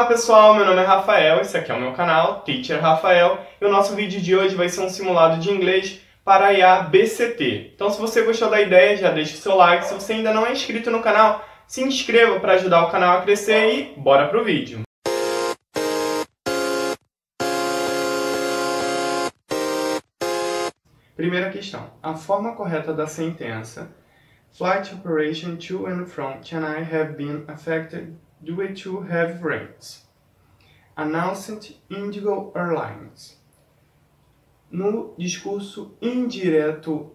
Olá pessoal, meu nome é Rafael, esse aqui é o meu canal, Teacher Rafael, e o nosso vídeo de hoje vai ser um simulado de inglês para a IA BCT. Então se você gostou da ideia, já deixa o seu like, se você ainda não é inscrito no canal, se inscreva para ajudar o canal a crescer e bora pro vídeo! Primeira questão, a forma correta da sentença Flight operation to and from Chennai have been affected due to heavy rains. Announced Indigo Airlines. No discurso indireto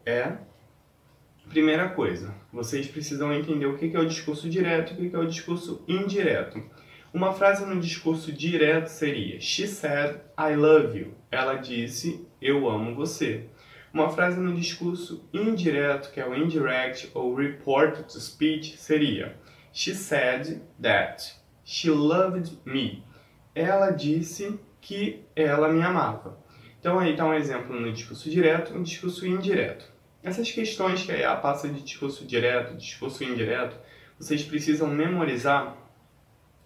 primeira coisa, vocês precisam entender o que é o discurso direto e o que é o discurso indireto. Uma frase no discurso direto seria She said, I love you. Ela disse, eu amo você. Uma frase no discurso indireto, que é o indirect ou reported speech, seria She said that she loved me. Ela disse que ela me amava. Então aí está um exemplo no discurso direto e no discurso indireto. Essas questões que a IA passa de discurso direto, discurso indireto, vocês precisam memorizar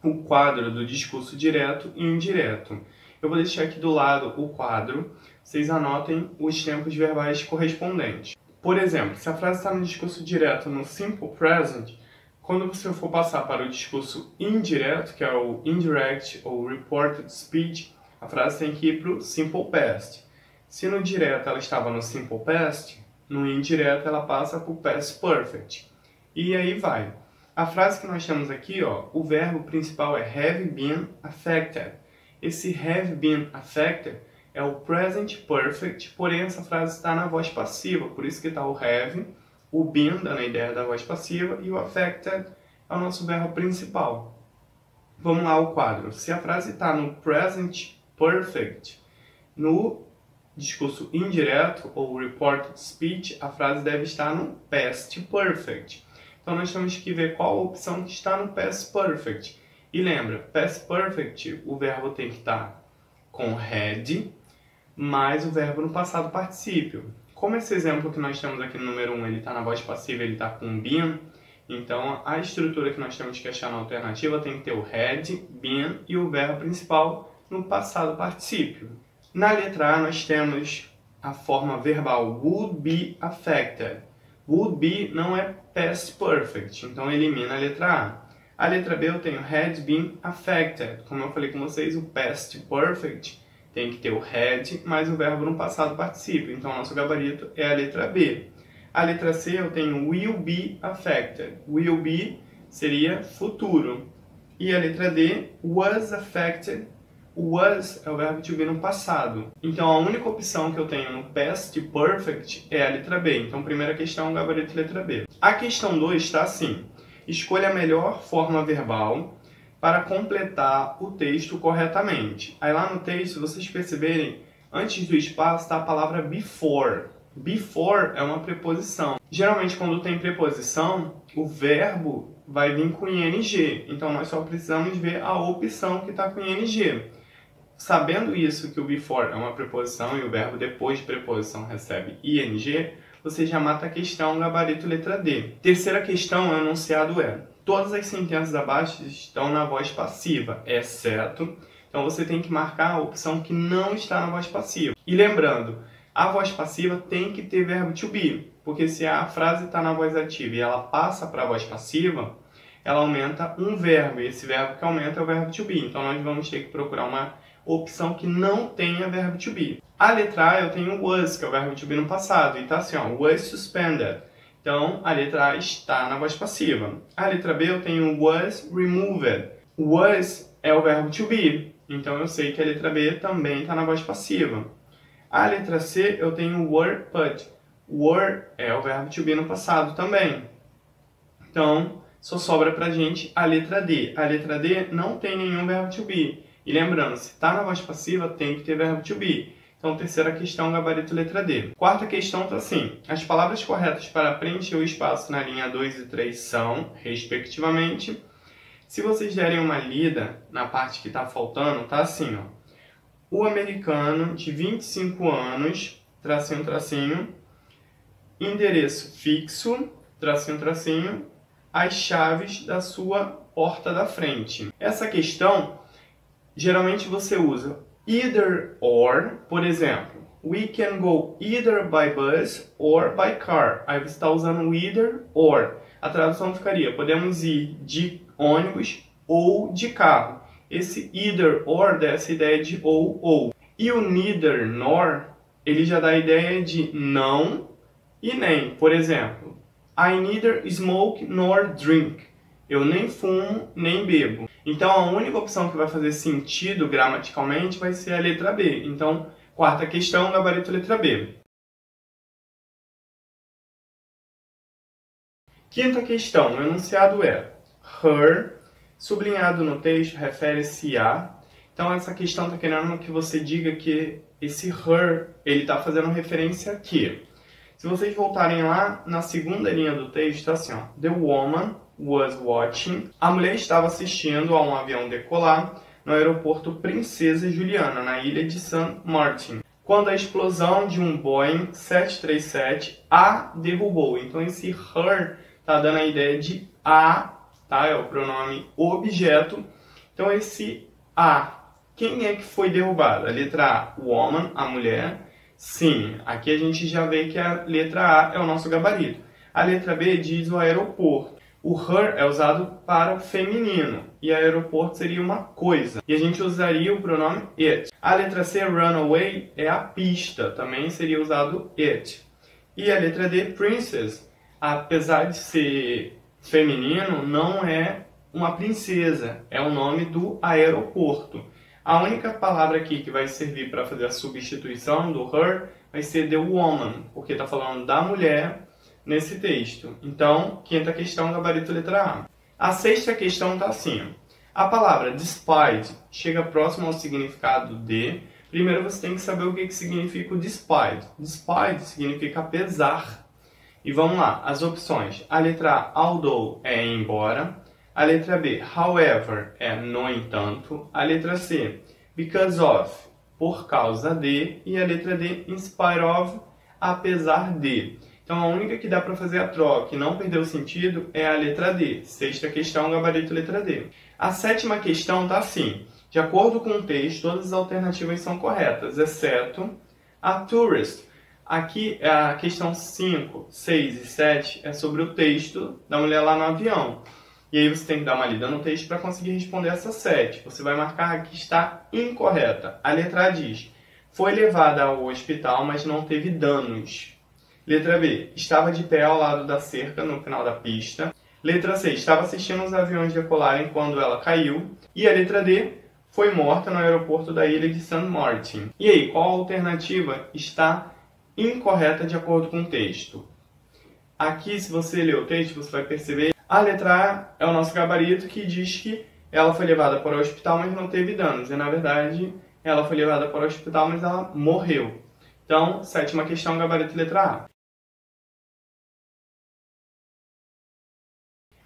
o quadro do discurso direto e indireto. Eu vou deixar aqui do lado o quadro, vocês anotem os tempos verbais correspondentes. Por exemplo, se a frase está no discurso direto no simple present, quando você for passar para o discurso indireto, que é o indirect ou reported speech, a frase tem que ir para o simple past. Se no direto ela estava no simple past, no indireto ela passa para o past perfect. E aí vai. A frase que nós temos aqui, o verbo principal é have been affected. Esse have been affected é o present perfect, porém essa frase está na voz passiva, por isso que está o have, o been dando a ideia da voz passiva e o affected é o nosso verbo principal. Vamos lá ao quadro. Se a frase está no present perfect, no discurso indireto ou reported speech, a frase deve estar no past perfect. Então nós temos que ver qual a opção que está no past perfect. E lembra, past perfect, o verbo tem que estar com had, mais o verbo no passado particípio. Como esse exemplo que nós temos aqui no número 1, ele está na voz passiva, ele está com been, então a estrutura que nós temos que achar na alternativa tem que ter o had, been e o verbo principal no passado particípio. Na letra A nós temos a forma verbal would be affected. Would be não é past perfect, então elimina a letra A. A letra B eu tenho had been affected. Como eu falei com vocês, o past perfect tem que ter o had mais o verbo no passado particípio. Então, nosso gabarito é a letra B. A letra C eu tenho will be affected. Will be seria futuro. E a letra D, was affected. O was é o verbo to be no passado. Então, a única opção que eu tenho no past perfect é a letra B. Então, primeira questão, gabarito letra B. A questão 2 está assim. Escolha a melhor forma verbal para completar o texto corretamente. Aí lá no texto, vocês perceberem, antes do espaço está a palavra before. Before é uma preposição. Geralmente, quando tem preposição, o verbo vai vir com ing. Então, nós só precisamos ver a opção que está com ing. Sabendo isso, que o before é uma preposição e o verbo depois de preposição recebe ing, você já mata a questão gabarito letra D. Terceira questão, o enunciado é: todas as sentenças abaixo estão na voz passiva, exceto... Então você tem que marcar a opção que não está na voz passiva. E lembrando, a voz passiva tem que ter verbo to be, porque se a frase está na voz ativa e ela passa para a voz passiva, ela aumenta um verbo, e esse verbo que aumenta é o verbo to be. Então nós vamos ter que procurar uma opção que não tenha verbo to be. A letra A eu tenho was, que é o verbo to be no passado, e está assim, was suspended. Então, a letra A está na voz passiva. A letra B eu tenho was removed. Was é o verbo to be, então eu sei que a letra B também está na voz passiva. A letra C eu tenho were put. Were é o verbo to be no passado também. Então, só sobra pra gente a letra D. A letra D não tem nenhum verbo to be. E lembrando, se está na voz passiva, tem que ter verbo to be. Então, terceira questão, gabarito letra D. Quarta questão está assim. As palavras corretas para preencher o espaço na linha 2 e 3 são, respectivamente. Se vocês derem uma lida na parte que está faltando, está assim, O americano de 25 anos, tracinho, tracinho, endereço fixo, tracinho, tracinho, as chaves da sua porta da frente. Essa questão geralmente você usa either or, por exemplo, we can go either by bus or by car. Aí você está usando o either or. A tradução ficaria, podemos ir de ônibus ou de carro. Esse either or dá essa ideia de ou. E o neither nor, ele já dá a ideia de não e nem. Por exemplo, I neither smoke nor drink. Eu nem fumo, nem bebo. Então, a única opção que vai fazer sentido gramaticalmente vai ser a letra B. Então, quarta questão, gabarito letra B. Quinta questão, o enunciado é her, sublinhado no texto, refere-se a. Então, essa questão está querendo que você diga que esse her, ele está fazendo referência a quê? Se vocês voltarem lá na segunda linha do texto, está assim, ó, the woman was watching. A mulher estava assistindo a um avião decolar no aeroporto Princesa Juliana, na ilha de St. Martin, quando a explosão de um Boeing 737 a derrubou. Então, esse her está dando a ideia de a, tá? É o pronome objeto. Então, esse a, quem é que foi derrubado? A letra A, woman, a mulher. Sim, aqui a gente já vê que a letra A é o nosso gabarito. A letra B diz o aeroporto. O her é usado para o feminino e aeroporto seria uma coisa. E a gente usaria o pronome it. A letra C, runaway, é a pista. Também seria usado it. E a letra D, princess, apesar de ser feminino, não é uma princesa. É o nome do aeroporto. A única palavra aqui que vai servir para fazer a substituição do her vai ser the woman, porque está falando da mulher nesse texto. Então, quinta questão, gabarito letra A. A sexta questão está assim. A palavra despite chega próximo ao significado de. Primeiro você tem que saber o que significa o despite. Despite significa apesar. E vamos lá, as opções. A letra A, although, é embora. A letra B, however, é no entanto. A letra C, because of, por causa de. E a letra D, in spite of, apesar de. Então, a única que dá para fazer a troca e não perder o sentido é a letra D. Sexta questão, gabarito letra D. A sétima questão está assim. De acordo com o texto, todas as alternativas são corretas, exceto a tourist. Aqui, a questão 5, 6 e 7 é sobre o texto da mulher lá no avião. E aí você tem que dar uma lida no texto para conseguir responder essa 7. Você vai marcar que está incorreta. A letra A diz, foi levada ao hospital, mas não teve danos. Letra B, estava de pé ao lado da cerca no final da pista. Letra C, estava assistindo os aviões decolarem quando ela caiu. E a letra D, foi morta no aeroporto da ilha de St. Martin. E aí, qual alternativa está incorreta de acordo com o texto? Aqui, se você ler o texto, você vai perceber a letra A é o nosso gabarito que diz que ela foi levada para o hospital, mas não teve danos. E, na verdade, ela foi levada para o hospital, mas ela morreu. Então, sétima questão, gabarito letra A.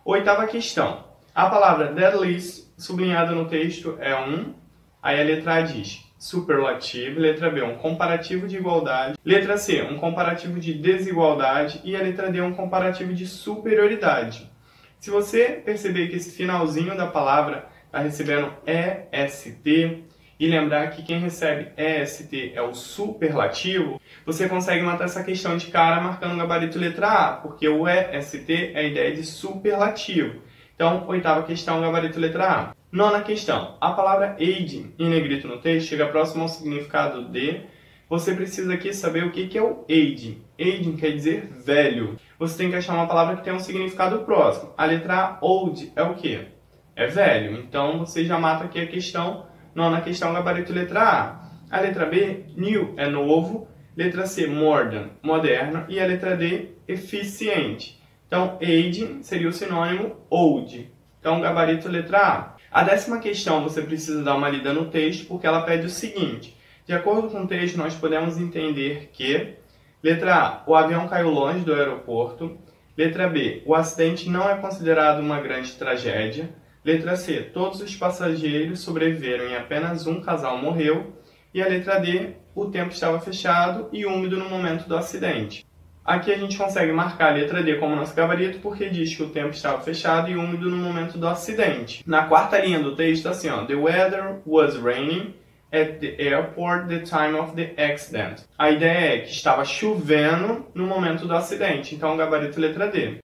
Oitava questão. A palavra deadly, sublinhada no texto, é um. Aí a letra A diz superlativo. Letra B, um comparativo de igualdade. Letra C, um comparativo de desigualdade. E a letra D, um comparativo de superioridade. Se você perceber que esse finalzinho da palavra está recebendo EST, e lembrar que quem recebe EST é o superlativo, você consegue matar essa questão de cara marcando o gabarito letra A, porque o EST é a ideia de superlativo. Então, oitava questão, gabarito letra A. Nona questão. A palavra aging, em negrito no texto, chega próximo ao significado de. Você precisa aqui saber o que é o aging. Aging quer dizer velho. Você tem que achar uma palavra que tenha um significado próximo. A letra A, old, é o quê? É velho. Então, você já mata aqui a questão. Nona questão, gabarito letra A. A letra B, new, é novo. Letra C, modern, moderno. E a letra D, eficiente. Então, aging seria o sinônimo old. Então, gabarito letra A. A décima questão, você precisa dar uma lida no texto, porque ela pede o seguinte. De acordo com o texto, nós podemos entender que... Letra A, o avião caiu longe do aeroporto. Letra B, o acidente não é considerado uma grande tragédia. Letra C, todos os passageiros sobreviveram e apenas um casal morreu. E a letra D, o tempo estava fechado e úmido no momento do acidente. Aqui a gente consegue marcar a letra D como nosso gabarito porque diz que o tempo estava fechado e úmido no momento do acidente. Na quarta linha do texto, assim, ó, The weather was raining at the airport the time of the accident. A ideia é que estava chovendo no momento do acidente, então gabarito letra D.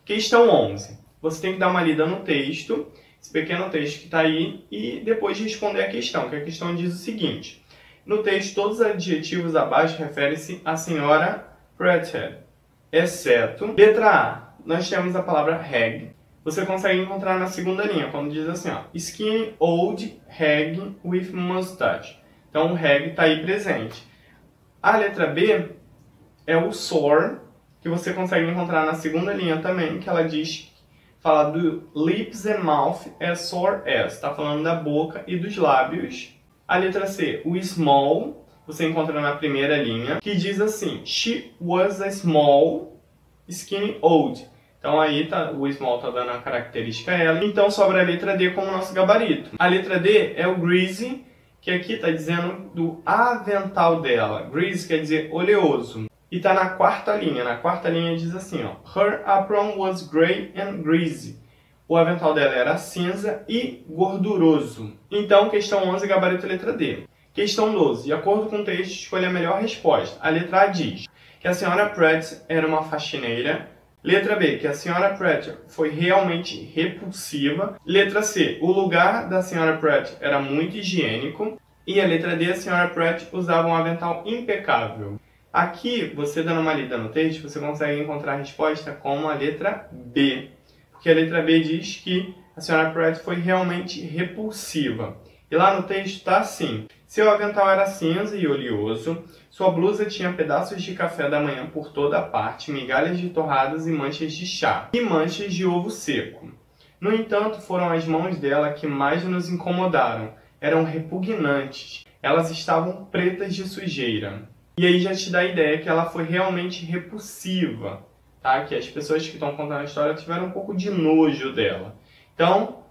Questão 11. Você tem que dar uma lida no texto, esse pequeno texto que está aí, e depois responder a questão, que a questão diz o seguinte. No texto, todos os adjetivos abaixo referem-se à senhora Pratchett, exceto letra A. Nós temos a palavra hag. Você consegue encontrar na segunda linha, quando diz assim, ó, skinny old hag with mustache. Então, o hag está aí presente. A letra B é o sore, que você consegue encontrar na segunda linha também, que ela diz, fala do lips and mouth as sore as. Está falando da boca e dos lábios. A letra C, o small, você encontra na primeira linha, que diz assim, she was a small, skinny old. Então aí tá, o small está dando a característica a ela. Então sobra a letra D como nosso gabarito. A letra D é o greasy, que aqui está dizendo do avental dela. Greasy quer dizer oleoso. E está na quarta linha. Na quarta linha diz assim, ó, her apron was grey and greasy. O avental dela era cinza e gorduroso. Então, questão 11, gabarito letra D. Questão 12. De acordo com o texto, escolha a melhor resposta. A letra A diz que a senhora Pratt era uma faxineira. Letra B, que a senhora Pratt foi realmente repulsiva. Letra C, o lugar da senhora Pratt era muito higiênico. E a letra D, a senhora Pratt usava um avental impecável. Aqui, você dando uma lida no texto, você consegue encontrar a resposta como a letra B. Porque a letra B diz que a senhora Pratt foi realmente repulsiva. E lá no texto está assim. Seu avental era cinza e oleoso, sua blusa tinha pedaços de café da manhã por toda a parte, migalhas de torradas e manchas de chá, e manchas de ovo seco. No entanto, foram as mãos dela que mais nos incomodaram. Eram repugnantes. Elas estavam pretas de sujeira. E aí já te dá a ideia que ela foi realmente repulsiva. Tá? Que as pessoas que estão contando a história tiveram um pouco de nojo dela. Então,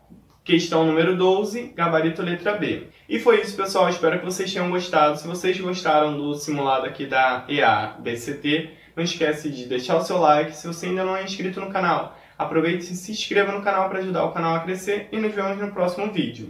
questão número 12, gabarito letra B. E foi isso, pessoal. Espero que vocês tenham gostado. Se vocês gostaram do simulado aqui da EA-BCT, não esquece de deixar o seu like. Se você ainda não é inscrito no canal, aproveite e se inscreva no canal para ajudar o canal a crescer. E nos vemos no próximo vídeo.